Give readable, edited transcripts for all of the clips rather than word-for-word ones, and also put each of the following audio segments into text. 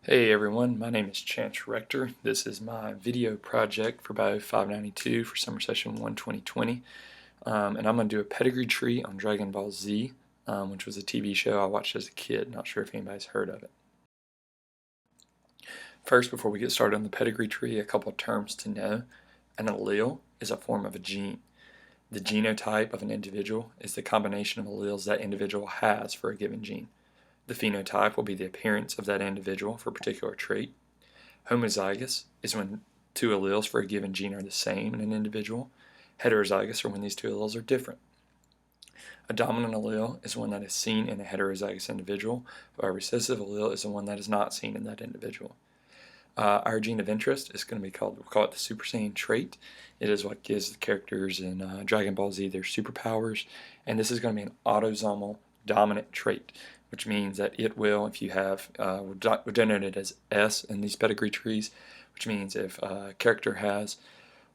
Hey everyone, my name is Chance Rector. This is my video project for Bio 592 for summer session 1 2020. And I'm going to do a pedigree tree on Dragon Ball Z, which was a TV show I watched as a kid. Not sure if anybody's heard of it. First, before we get started on the pedigree tree, a couple of terms to know. An allele is a form of a gene. The genotype of an individual is the combination of alleles that individual has for a given gene. The phenotype will be the appearance of that individual for a particular trait. Homozygous is when two alleles for a given gene are the same in an individual. Heterozygous are when these two alleles are different. A dominant allele is one that is seen in a heterozygous individual, while a recessive allele is the one that is not seen in that individual. Our gene of interest is going to be we'll call it the Super Saiyan trait. It is what gives the characters in Dragon Ball Z their superpowers, and this is going to be an autosomal dominant trait, which means that it will, if you have, we're denoted as S in these pedigree trees, which means if a character has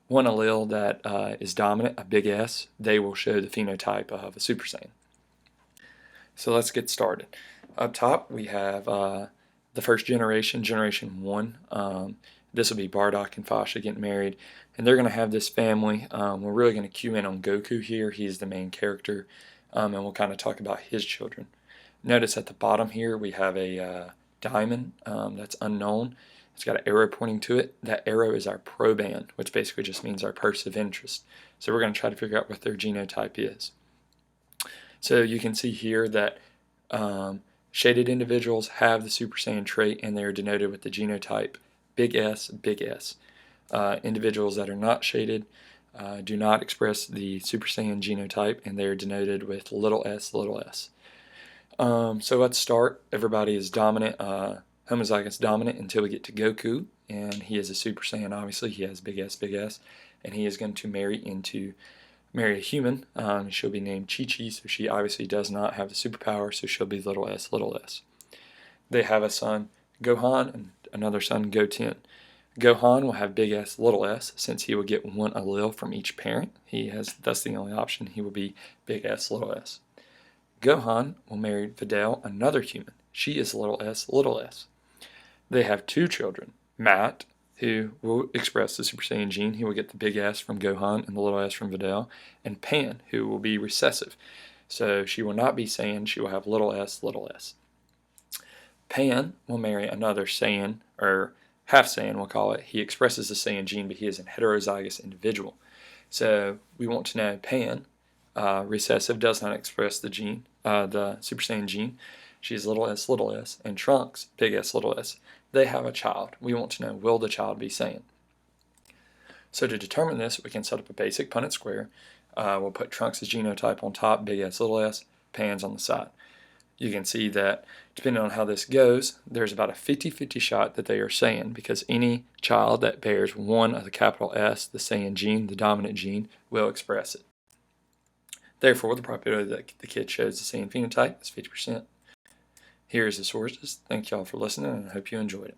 one allele that is dominant, a big S, they will show the phenotype of a Super Saiyan. So let's get started. Up top we have the first generation, generation 1. This will be Bardock and Fasha getting married, and they're going to have this family. We're really going to cue in on Goku here. He's the main character, and we'll kind of talk about his children. Notice at the bottom here we have a diamond that's unknown. It's got an arrow pointing to it. That arrow is our proband, which basically just means our person of interest. So we're going to try to figure out what their genotype is. So you can see here that shaded individuals have the Super Saiyan trait, and they are denoted with the genotype big S, big S. Individuals that are not shaded do not express the Super Saiyan genotype, and they are denoted with little s, little s. So let's start. Everybody is dominant, homozygous dominant until we get to Goku, and he is a Super Saiyan. Obviously, he has big S, and he is going to marry a human. She'll be named Chi-Chi, so she obviously does not have the superpower, so she'll be little s, little s. They have a son, Gohan, and another son, Goten. Gohan will have big S, little s, since he will get one allele from each parent. That's the only option. He will be big S, little s. Gohan will marry Videl, another human. She is little s, little s. They have two children, Matt, who will express the Super Saiyan gene. He will get the big S from Gohan and the little s from Videl. And Pan, who will be recessive. So she will not be Saiyan, she will have little s, little s. Pan will marry another Saiyan, or half Saiyan we'll call it. He expresses the Saiyan gene, but he is a heterozygous individual. So we want to know Pan, recessive, does not express the gene, the Super Saiyan gene. She is little s, and Trunks, big S, little s. They have a child. We want to know, will the child be Saiyan? So to determine this, we can set up a basic Punnett square. We'll put Trunks' genotype on top, big S, little s, Pan's on the side. You can see that depending on how this goes, there's about a 50-50 shot that they are Saiyan, because any child that bears one of the capital S, the Saiyan gene, the dominant gene, will express it. Therefore, the probability that the kid shows the Saiyan phenotype is 50%. Here is the sources. Thank y'all for listening, and I hope you enjoyed it.